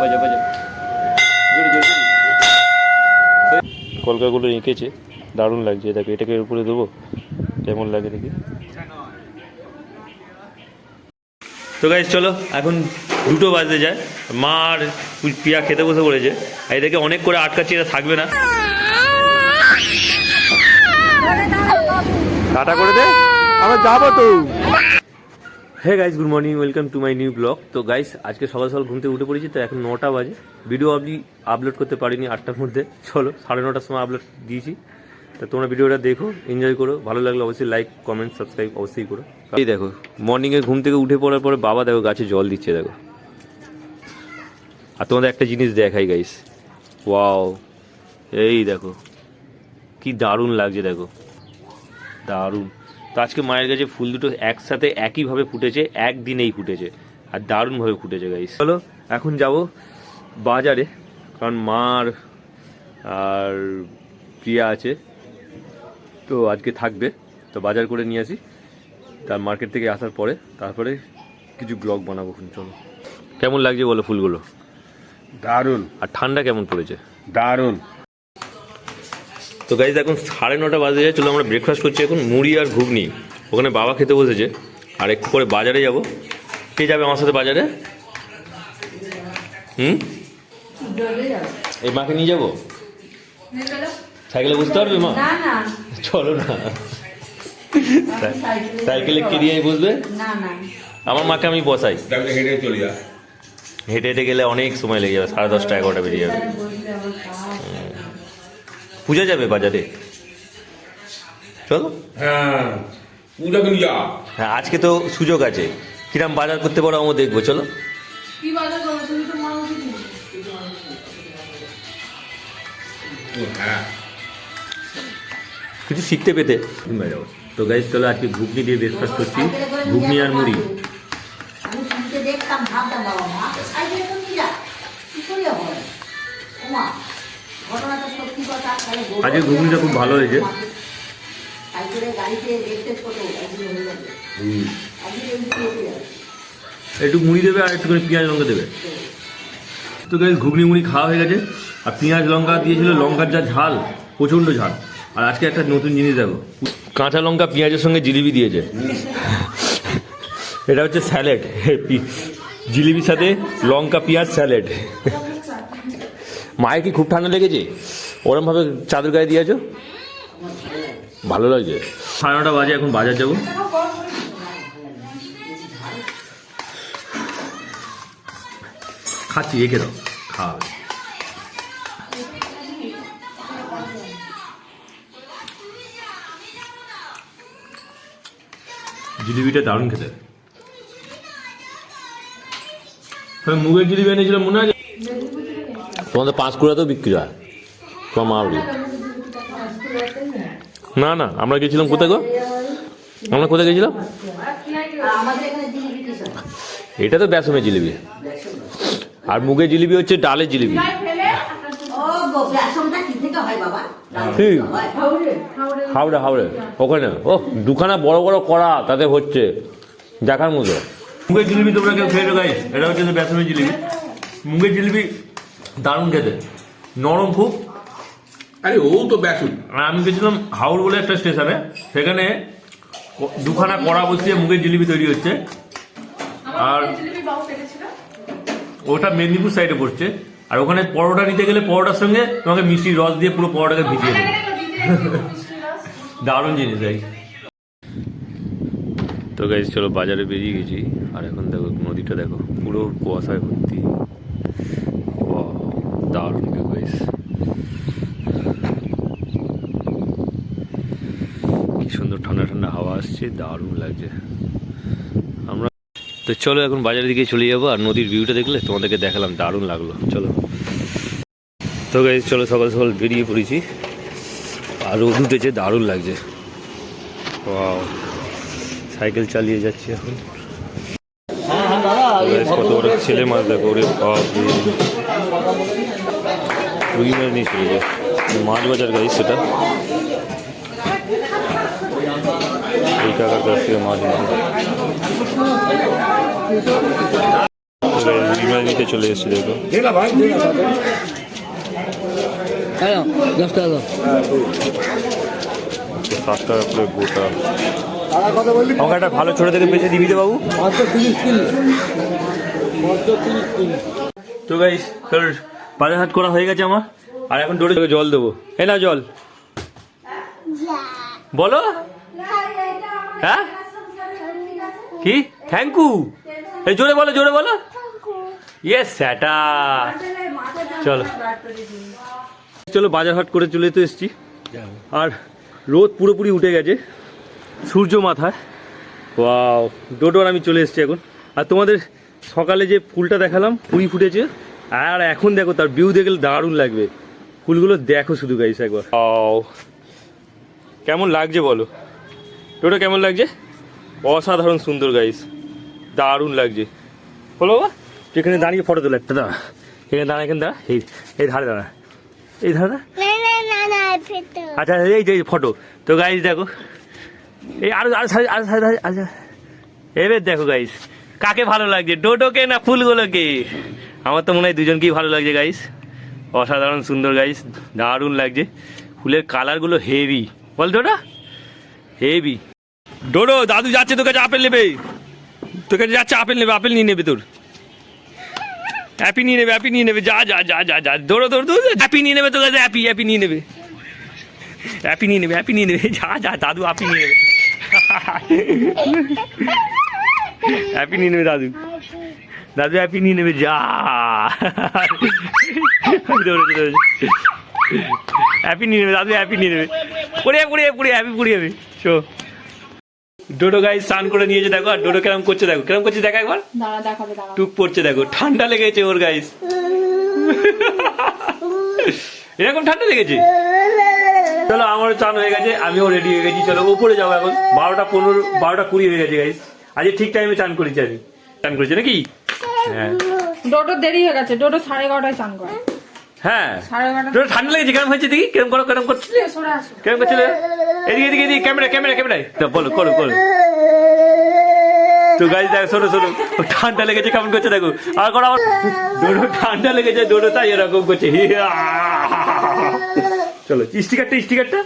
বাজা বাজা কলকাগুলো এঁকেছে, দারুণ লাগছে। দেখো এটাকে উপরে দেবো, কেমন লাগে দেখি। তো গাইস চলো, এখন 2টো বাজতে যায়। মা আর পিয়া খেতে বসে পড়েছে। এই দেখে অনেক করে আটকাচ্ছি, এটা থাকবে না। টাটা করে দে, আমরা যাবো তো। Hey guys, good morning, welcome to my new blog. তো গাইস আজকে সকাল সকাল ঘুম থেকে উঠে পড়েছি। তো এখন 9টা বাজে। ভিডিও আমি আপলোড করতে পারিনি 8টার মধ্যে। চলো 9:30টার সময় আপলোড দিয়েছি। তো তোমরা ভিডিওটা দেখো, এনজয় করো। ভালো লাগলে অবশ্যই লাইক, কমেন্ট, সাবস্ক্রাইব অবশ্যই করো। এই দেখো মর্নিংয়ে ঘুম থেকে উঠে পড়ার পরে বাবা দেখো গাছে জল দিচ্ছে, দেখো। আর তোমাদের একটা জিনিস দেখাই গাইস, ওয়াও, এই দেখো কি দারুণ লাগছে, দেখো দারুণ। তো আজকে মায়ের কাছে ফুল দুটো একসাথে একইভাবে ফুটেছে, একদিনেই ফুটেছে, আর দারুণভাবে ফুটেছে গাইস। চলো এখন যাব বাজারে, কারণ মার আর প্রিয়া আছে তো আজকে থাকবে। তো বাজার করে নিয়ে আসি, তার মার্কেট থেকে আসার পরে তারপরে কিছু ব্লগ বানাবো। চলো কেমন লাগছে বলো ফুলগুলো? দারুণ। আর ঠান্ডা কেমন পড়েছে? দারুণ। তো গাইজ এখন 9:30 বাজে যায়। চলো আমরা ব্রেকফাস্ট করছি এখন, মুড়ি আর ঘুগনি। ওখানে বাবা খেতে বসেছে। আর একটু পরে বাজারে যাব। কে যাবে আমার সাথে বাজারে? এই মাকে নিয়ে যাবো? সাইকেলে বুঝতে পারবে মা? চলো না, সাইকেলে কে দিয়ে বুঝবে? আমার মাকে আমি বসাই। হেঁটে চলে যা, হেঁটে হেঁটে গেলে অনেক সময় লেগে যাবে, 10:30 11টা বেরিয়ে যাবে। পূজা যাবে বাজারে, চলো। হ্যাঁ পূজা কিন্তু যা। হ্যাঁ আজকে তো সুযোগ আছে, কিরম বাজার করতে পারো আমরা দেখবো। চলো হ্যাঁ কিছু শিখতে পেতে যাবো। তো গাইজ চলো আজকে ঘুগনি দিয়ে ব্রেকফাস্ট করছি, ঘুগনি আর মুড়ি। আজকে ঘুগনিটা খুব ভালো হয়েছে। একটু মুড়ি দেবে আর একটু করে পেঁয়াজ লঙ্কা দেবে। তো গাইজ ঘুগনি মুড়ি খাওয়া হয়ে গেছে। আর পেঁয়াজ লঙ্কা দিয়েছিল, লঙ্কার যা ঝাল, প্রচণ্ড ঝাল। আর আজকে একটা নতুন জিনিস দেখো, কাঁচা লঙ্কা পেঁয়াজের সঙ্গে জিলিপি দিয়েছে। এটা হচ্ছে স্যালাড, জিলিপির সাথে লঙ্কা পেঁয়াজ স্যালাড। মায়ের কি খুব ঠান্ডা লেগেছে? ওরমভাবে চাদর গায়ে দিয়েছ, ভালো লাগছে। 9:30 বাজে, এখন বাজার যাবো। খাচ্ছি, রেখে দাও, খাওয়া। জিলিপিটা দারুণ খেতে। মুগের জিলিপি এনেছিল মনে আছে তোমাদের? 5 বিক্রি হয় তোমার মা বাড়ি। না না, আমরা গেছিলাম কোথায় গো? আমরা কোথায় গেছিলাম? এটা তো বেসমের জিলিপি, আর মুগের জিলিপি হচ্ছে ডালের জিলিপি। হাওড়া হাওড়ে ওখানে, ও দুখানা বড় বড় কড়া, তাতে হচ্ছে দেখার মতো। মুগের জিলিপি তোমরা কেউ খেয়ে গাই? এটা হচ্ছে বেসমের জিলিপি। মুগের জিলিপি দারুণ খেতে, নরম খুব। আরে ও তো বেসন। আমি গেছিলাম হাওড় বলে একটা স্টেশনে, সেখানে দুখানা কড়া বসিয়ে মুগের জিলিপি তৈরি হচ্ছে। আর ওটা মেদিনীপুর সাইডে পড়ছে। আর ওখানে পরোটা নিতে গেলে পরোটার সঙ্গে তোমাকে মিষ্টির রস দিয়ে পুরো পরোটাকে ভিজিয়ে দেবে। দারুণ জিনিস গাইস। তো গাইস চলো বাজারে বেরিয়ে গেছি। আর এখন দেখো নদীটা দেখো, পুরো কুয়াশায় ভর্তি। দারুণ গাইস, কি সুন্দর ঠান্ডা ঠান্ডা হাওয়া আসছে, দারুণ লাগছে। আমরা তো চলো এখন বাজারের দিকে চলে যাবো। আর নদীর ভিউটা দেখলে তোমাদেরকে দেখালাম, দারুণ লাগলো। চলো তো গাইস চলো, সকাল সকাল বেরিয়ে পড়েছি। আর রোদ উঠেছে, দারুণ লাগছে। ওয়াও, সাইকেল চালিয়ে যাচ্ছি এখন। কত বড় ছেলে মাছ দেখো, ওরে বাপ, রুই মাছ নিয়ে চলে যায়। মাছ বাজার গাইস সেটা, এই টাকার কাছ থেকে মাছ নিয়ে ডিমার নিতে চলে এসেছে দেখো। দেনা ভাই দেনা হ্যালো 10 টাকা 7 টাকা করে গোটা। টাকা কথা বললি আমাকে একটা ভালো ছোট থেকে বেঁচে দিবি তো বাবু। 530 কিলো তো গাইস বাজার হাট করা হয়ে গেছে আমার, আর এখন ডোরে জল দেবো। এই না জল বলো। হ্যাঁ কি থ্যাংক ইউ, এই জোরে বলো জোরে বলো। ইয়েস সেটা চলো চলো বাজার হাট করে চলে তো এসছি, আর রোদ পুরোপুরি উঠে গেছে, সূর্য মাথায়। ওয়াও ডোডোর আমি চলে এসেছি এখন। আর তোমাদের সকালে যে ফুলটা দেখালাম কুড়ি ফুটেছে, আর এখন দেখো তার ভিউ দেখলে দারুণ লাগবে। ফুলগুলো দেখো শুধু গাইস একবার। ওয়াও কেমন লাগছে বলো ডোডো, কেমন লাগছে? অসাধারণ সুন্দর গাইস, দারুণ লাগছে। বলো বাবা এখানে দাঁড়িয়ে ফটো তোলো একটা, দাঁড়া এখানে দাঁড়া, এখানে দাঁড়া, এই ধারে দাঁড়া, এই ধারে দাঁড়া। আচ্ছা এই যে ফটো। তো গাইস দেখো এই আরো আচ্ছা এবার দেখো গাইস কাকে ভালো লাগছে, ডোডোকে না ফুলগুলোকে? আমার তো মনে হয় দুজনকেই ভালো লাগছে গাইস, অসাধারণ সুন্দর গাইস, দারুণ লাগছে। ফুলের কালারগুলো হেভি, বল ডোডো হেভি। ডোডো দাদু যাচ্ছে তোর কাছে আপেল নেবে, তোর কাছে যাচ্ছে আপেল নেবে, আপেল নিয়ে নেবে, তোর অ্যাপি নিয়ে নেবে, অ্যাপি নিয়ে নেবে, যা যা যা যা যা দৌড়ো দৌড় দৌড়, অ্যাপি নিয়ে নেবে তোর কাছে, অ্যাপি অ্যাপি নিয়ে নেবে, অ্যাপি নিয়ে নেবে, অ্যাপি নিয়ে নেবে, যা যা দাদু অ্যাপি নিয়ে নেবে, হ্যাপি নিয়ে নেবে দাদু, দাদু হ্যাপি নিয়ে নেবে, যা হ্যাপি নিয়ে নেবে দাদু, হ্যাপি নিয়ে নেবে, পড়ে পড়ে পড়ে হ্যাপি পড়ে যাবে। শো ডোডো গাইস স্নান করে নিয়েছে দেখো, আর ডোডো কেরম করছে দেখো, কেরম করছে দেখা একবার, টুক পড়ছে দেখো, ঠান্ডা লেগেছে ওর গাইস, এরকম ঠান্ডা লেগেছে। চলো আমারও চান হয়ে গেছে, আমিও রেডি হয়ে গেছি, চলো উপরে যাবো এখন। 12টা 15 12টা 20 হয়ে গেছে গাইস, আজকে ঠিক টাইমে চান করেছি, আমি চান করেছি নাকি? হ্যাঁ ডোডো দেরি হয়ে গেছে, ডোডো 11:30টায় চান করে। হ্যাঁ 11:30 ডোডো ঠান্ডা লেগেছে, কেরম হয়েছে দেখি, কেরম করো, কেরম করছে, সরে আসো। কেরম করছিল, এদিকে এদিকে এদিকে, ক্যামেরা ক্যামেরা ক্যামেরায় তো বলো, করো করো। তো গাইস দেখো শোনো শোনো, ঠান্ডা লেগেছে কেমন করছে দেখো, আর করো আমার, ডোডো ঠান্ডা লেগেছে, ডোডো তাই এরকম করছে। চলো স্টিকারটা স্টিকারটা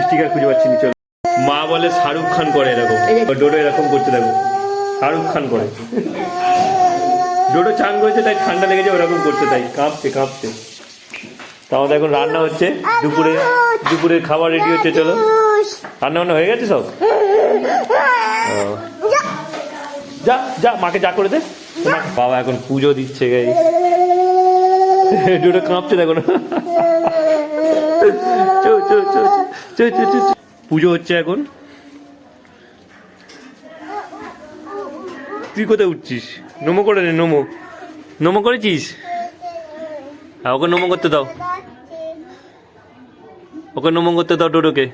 স্টিকার খুঁজে পাচ্ছি না, চলো। মা বলে শাহরুখ খান করে এরকম, ডোডো এরকম করছে দেখো, শাহরুখ খান করে। ডোডো চান করেছে তাই ঠান্ডা লেগেছে, ওরকম করছে তাই কাঁপছে কাঁপছে। তো আমাদের এখন রান্না হচ্ছে, দুপুরের খাবার রেডি হচ্ছে, চলো। রান্না বান্না হয়ে গেছে সব? যা যা মাকে যা করে দে। বাবা এখন পুজো দিচ্ছে গাই, ডোডো কাঁপছে দেখো না। পুজো হচ্ছে এখন। তুই কোথায় উঠছিস? নমো করে নে, নমো নমো করেছিস? হ্যাঁ ওকে নমো করতে দাও, ওকে নমো করতে দাও ডোডোকে।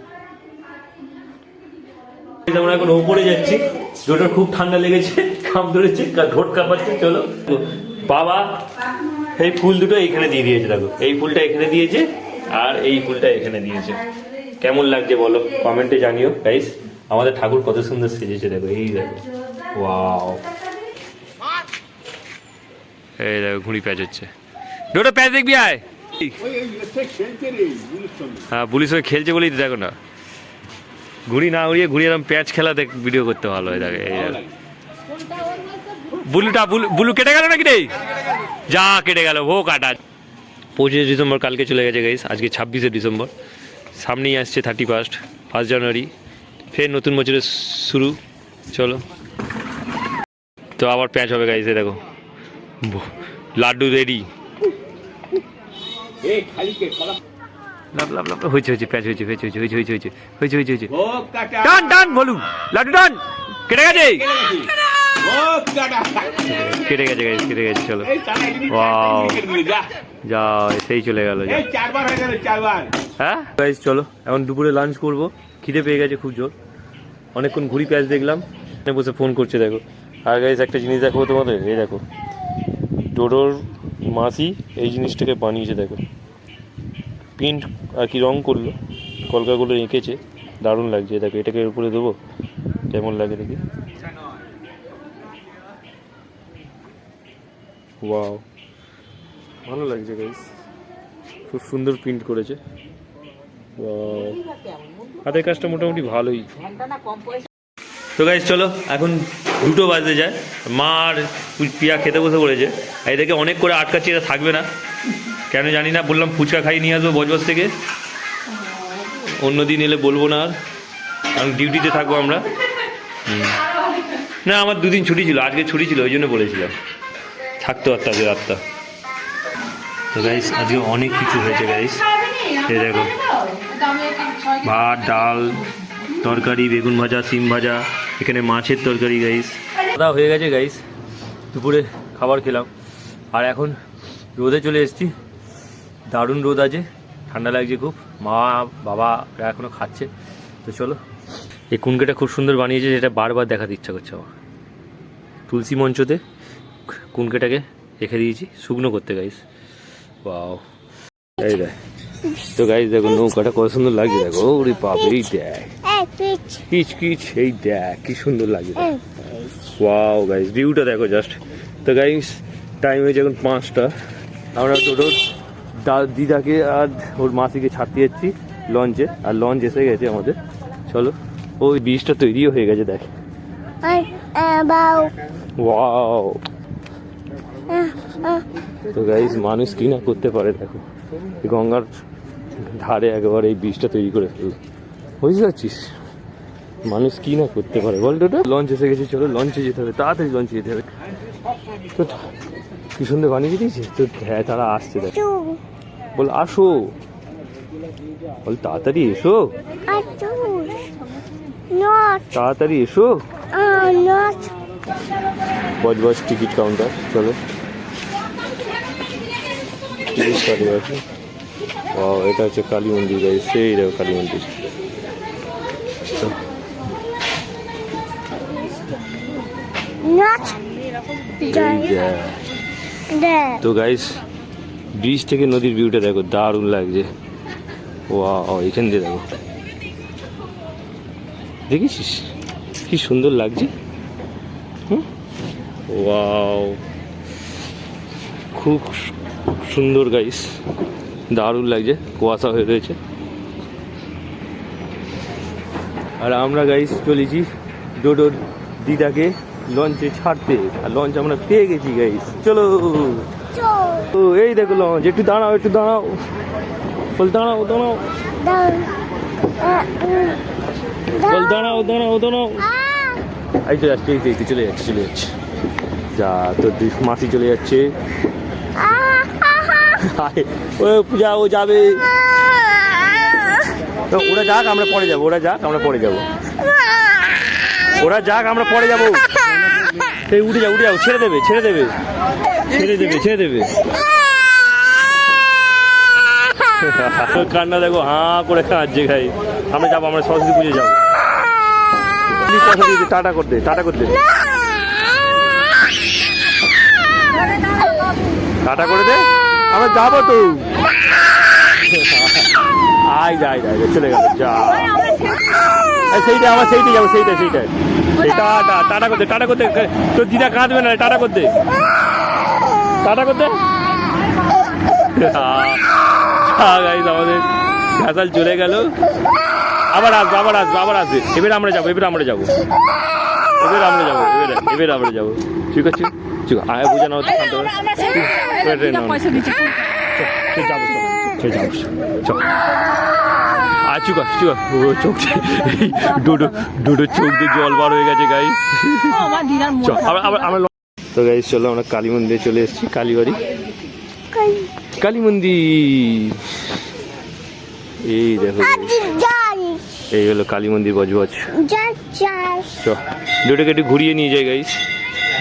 আমরা এখন ওপরে যাচ্ছি, ডোডোর খুব ঠান্ডা লেগেছে, কাঁপ ধরেছে, ঠোঁট কাঁপাচ্ছে। চলো বাবা এই ফুল দুটো এখানে দিয়ে দিয়েছে দেখো, এই ফুলটা এখানে দিয়েছে আর এই ফুলটা এখানে দিয়েছে। কেমন লাগছে বলো কমেন্টে জানিও গাইস। আমাদের ঠাকুর কত সুন্দর সেজেছে দেখো, এই দেখো ওয়াও, এই দেখো ঘুড়ি প্যাচ হচ্ছে, ডোডো প্যাচ দেখবি আয়। হ্যাঁ পুলিশ ওই খেলছে বলেই তো দেখো না, ঘুড়ি না উড়িয়ে ঘুড়ি এরকম প্যাচ খেলা দেখ, ভিডিও করতে ভালো হয় দেখে। এই বুলু কেটে গেল নাকি রে? যা কেটে গেল, ও কাটা। 25 ডিসেম্বর কালকে চলে গেছে গাইস, আজকে 26শে ডিসেম্বর, সামনেই আসছে 1 জানুয়ারি, ফের নতুন বছরের শুরু। চলো তো আবার প্যাচ হবে গাইস, দেখো লাড্ডু রেডি, হয়েছে হয়েছে প্যাচ হয়েছে হয়েছে হয়েছে হয়েছে হয়েছে হয়েছে হয়েছে হয়েছে টান টান বলু লাড্ডু টান, কেটে গেছে কেটে গেছে গাইস, কেটে গেছে। চলো ওয়াও যা সেই চলে গেল। হ্যাঁ গাইস চলো এখন দুপুরে লাঞ্চ করবো, খিদে পেয়ে গেছে খুব জোর, অনেকক্ষণ ঘুরি প্যাচ দেখলাম, বসে ফোন করছে দেখো। আর গাইস একটা জিনিস দেখো তোমাদের, এই দেখো ডোডোর মাসি এই জিনিসটাকে বানিয়েছে দেখো, প্রিন্ট আর কি রং করলো, কলকাগুলো এঁকেছে, দারুণ লাগছে দেখো। এটাকে উপরে দেবো, কেমন লাগে দেখি। ওয়াও, ভালো লাগছে গাইস, খুব সুন্দর প্রিন্ট করেছে। ওয়াও, হাতের কাজটা মোটামুটি ভালোই। তো গাইস চলো, এখন 2টো বাজতে যায়, মা আর পিয়া খেতে বসে পড়েছে। এদেরকে অনেক করে আটকাচ্ছি, এরা থাকবে না কেন জানি না। বললাম ফুচকা খাই নিয়ে আসবো বজবজ থেকে, অন্যদিন এলে বলবো না, আর কারণ ডিউটিতে থাকবো আমরা। না, আমার 2 দিন ছুটি ছিল, আজকে ছুটি ছিল, ওই জন্য বলেছিলাম থাকতে পারতো আজকে রাতটা। তো গাইস আজকে অনেক কিছু হয়েছে গাইস, এই দেখো ভাত, ডাল, তরকারি, বেগুন ভাজা, সিম ভাজা, এখানে মাছের তরকারি গাইস। খাওয়া হয়ে গেছে গাইস, দুপুরে খাবার খেলাম, আর এখন রোদে চলে এসেছি। দারুণ রোদ আছে, ঠান্ডা লাগছে খুব। মা বাবা এখনও খাচ্ছে। তো চলো, এই কুনকেটা খুব সুন্দর বানিয়েছে, যেটা বারবার দেখাতে ইচ্ছা করছে আমার। তুলসী মঞ্চতে কুনকেটাকে রেখে দিয়েছি শুকনো করতে গাইস। ওয়াও, এই দেখ। তো গাইস দেখো নৌকাটা কত সুন্দর লাগছে, দেখো ওরে বাপ, এই দেখ কিচ কিচ, এই দেখ কি সুন্দর লাগছে। ওয়াও গাইস, ভিউটা দেখো জাস্ট। তো গাইস টাইম হয়েছে এখন 5টা। আমরা টোটোর দিদাকে আর ওর মাসিকে ছাড়তে যাচ্ছি লঞ্চে, আর লঞ্চ এসে গেছে আমাদের। চলো, ওই ব্রিজটা তৈরিও হয়ে গেছে দেখ। ওয়াও, তো গাইস মানুষ কি না করতে পারে দেখো, গঙ্গার ধারে একেবারে এই ব্রিজটা তৈরি করে ফেললো, বুঝতে পারছিস? মানুষ কি না করতে পারে বল। টোটো লঞ্চ এসে গেছে, চলো লঞ্চে যেতে হবে, তাড়াতাড়ি লঞ্চে যেতে হবে। তো কি সুন্দর বানিয়ে দিয়েছে। তো হ্যাঁ, তারা আসছে দেখ, বল আসো, বল তাড়াতাড়ি এসো, তাড়াতাড়ি এসো। বজবজ টিকিট কাউন্টার, চলো টিকিট কাটি আছে। ও, এটা হচ্ছে কালী মন্দির গাইস, সেই দেখো কালী মন্দির। তো গাইস ব্রিজ থেকে নদীর ভিউটা দেখো, দারুণ লাগছে। ওয়াও, এখান দিয়ে দেখো, দেখেছিস কি সুন্দর লাগছে। ওয়াও, খুব সুন্দর গাইস, দারুণ লাগছে, কুয়াশা হয়ে রয়েছে। আর আমরা গাইস চলেছি ডোডোর দিদাকে লঞ্চে ছাড়তে, আর লঞ্চ আমরা পেয়ে গেছি গাইস। চলো, ও এই দেখো লঞ্চ, একটু দাঁড়াও, একটু দাঁড়াও, বল দাঁড়াও দাঁড়াও, বল দাঁড়াও দাঁড়াও দাঁড়াও। এই তো যাচ্ছে, এই তো চলে যাচ্ছে, চলে যাচ্ছে। যা, তোর মাসি চলে যাচ্ছে। ও পূজা, ও যাবে, ওরা যাক আমরা পরে যাবো, ওরা যাক আমরা পরে যাবো, ওরা যাক আমরা পরে যাবো। এই উঠে যাও, উঠে যাও, ছেড়ে দেবে, ছেড়ে দেবে, ছেড়ে দেবে, ছেড়ে দেবে। কান্না দেখো, হাঁ করে কাঁদছে গাই। আমরা যাবো, আমরা সরস্বতী পুজো যাবো। কথা দিয়েছে, টাটা করতে, টাটা করতে, টাটা করে দে, আমরা যাবো তো। আয় যাই যাই, চলে গেল, যা সেইটাই, আমার সেইটাই যাবো, সেইটাই সেইটাই। টাটা, টাটা করতে, টাটা করতে, তোর দিদা কাঁদবে না, টাটা করতে, টাটা করতে। গাইস আমাদের ঘাসাল চলে গেল, আবার আসবো, আবার আসবো, আবার আসবে। এবার আমরা যাবো, এবার আমরা যাবো, এবার আমরা যাবো, এবার আমরা যাবো। ঠিক আছে, ঠিক আছে, আয় বুঝে নাও, যাবো, যাবো, চল। আর চুকা চুকা, চোখ ডোডো, ডোডোর চোখ দিয়ে জল বার হয়ে গেছে গাইস। চল আমরা, তো গাইস চলো, আমরা কালী মন্দিরে চলে এসেছি, কালীবাড়ি কালী মন্দির। এই দেখো, এই হলো কালী মন্দির বজবজ। ডোডোকে একটু ঘুরিয়ে নিয়ে যায় গাইস।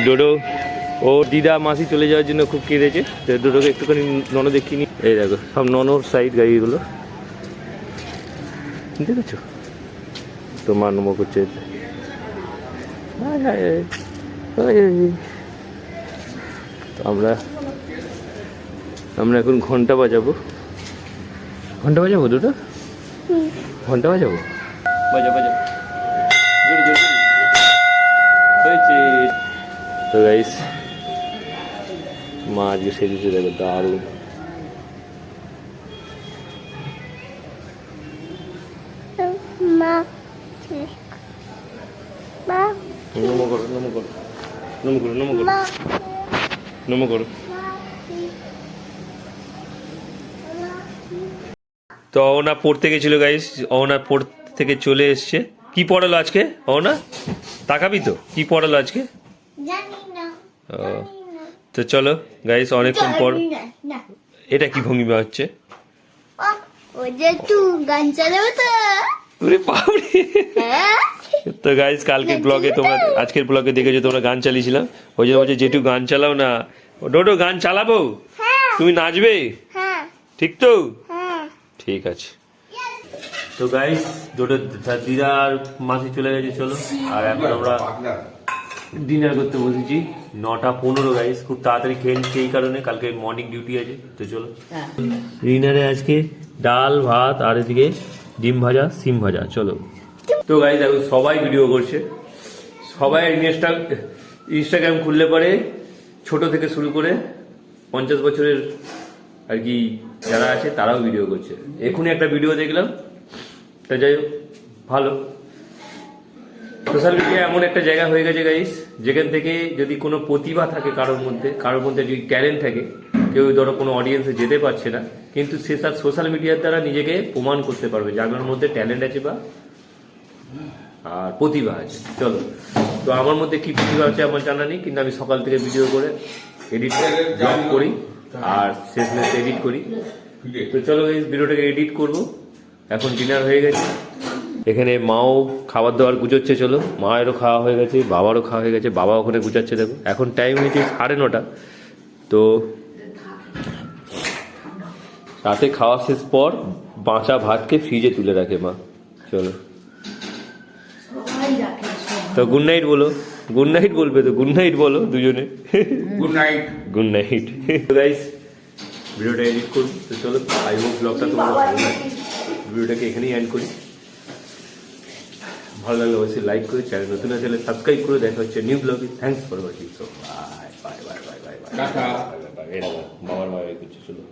ডোডো ও দিদা মাসি চলে যাওয়ার জন্য খুব কেঁদেছে, তো ডোডোকে একটুখানি ননো দেখিনি। এই দেখো সব ননোর সাইড গাড়িগুলো, দেখেছো তো, মানব করছে। তো আমরা এখন ঘন্টা বাজাবো, ঘন্টা বাজাবো, দুটো ঘন্টা বাজাবো, বাজা বাজা, জোরে জোরে হয়েছে। তো গাইস মা আজকে সেজেছে দেখো, দারুণ। মা মা নমো করো, নমো করো, নমো করো, নমো করো, মা নমো করো। তো অহনা পড়তে গেছিল গাইস, অহনা পড়তে থেকে চলে এসছে। কি পড়ালো আজকে অহনা? তাকাবি তো কি পড়ালো আজকে? জানি না ও, তো চলো গাইস, অনেকক্ষণ পর। এটা কি ভঙ্গিমা হচ্ছে? ও যে তুই গান চালাবো তো ওরে বাপরে। হ্যাঁ তো গাইস, কালকের ব্লগে তোমরা, আজকের ব্লগে দেখেছো তোমরা গান চালিয়েছিলাম, ওই জন্য বলছে যেটু গান চালাও না। ডোডো গান চালাবো, হ্যাঁ তুমি নাচবে, হ্যাঁ ঠিক তো? হ্যাঁ ঠিক আছে। তো গাইস, ডোডো দিদা আর মাসি চলে গেছে, চলো। আর এখন আমরা ডিনার করতে বসেছি 9:15 গাইস, খুব তাড়াতাড়ি খেয়ে নিচ্ছি এই কারণে কালকে মর্নিং ডিউটি আছে। তো চলো, ডিনারে আজকে ডাল ভাত আর এদিকে ডিম ভাজা সিম ভাজা। চলো। তো গাইস দেখো, সবাই ভিডিও করছে, সবাই ইনস্টাগ্রাম খুললে পরে ছোট থেকে শুরু করে 50 বছরের আর কি যারা আছে তারাও ভিডিও করছে। এখনই একটা ভিডিও দেখলাম, তা যাই হোক, ভালো। সোশ্যাল মিডিয়া এমন একটা জায়গা হয়ে গেছে গাইস, যেখান থেকে যদি কোনো প্রতিভা থাকে কারোর মধ্যে যদি ট্যালেন্ট থাকে, কেউ ধরো কোনো অডিয়েন্সে যেতে পারছে না, কিন্তু সে তার সোশ্যাল মিডিয়ার দ্বারা নিজেকে প্রমাণ করতে পারবে যে আমার মধ্যে ট্যালেন্ট আছে বা আর প্রতিভা আছে। চলো, তো আমার মধ্যে কি প্রতিভা আছে আমার জানা নেই, কিন্তু আমি সকাল থেকে ভিডিও করে এডিট ব্লগ করি আর শেষমেশ এডিট করি। তো চলো গাইস, ভিডিওটাকে এডিট করব। এখন ডিনার হয়ে গেছে, এখানে মাও খাবার দাবার গুছোচ্ছে। চলো, মায়েরও খাওয়া হয়ে গেছে, বাবারও খাওয়া হয়ে গেছে, বাবা ওখানে গুছাচ্ছে। দেখো এখন টাইম হয়েছে 9:30। তো রাতে খাওয়া শেষ পর বাঁচা ভাতকে ফ্রিজে তুলে রাখে মা। চলো, তো গুড নাইট বলো, গুড নাইট বলবে তো, গুড নাইট বলো দুজনে। Good night. Good night. তো গাইস, ভিডিওটা এডিট করব। তো চলো, আই হোপ ব্লগটা তোমার ভালো লাগে। ভিডিওটাকে এখানেই এন্ড করি। ভালো লাগলে অবশ্যই লাইক করে, চ্যানেল নতুন আছে সাবস্ক্রাইব করে। দেখা হচ্ছে নিউ ব্লগে। Thanks for watching. So bye bye bye bye bye bye. Tata. বাবার বাই করছে। চলো।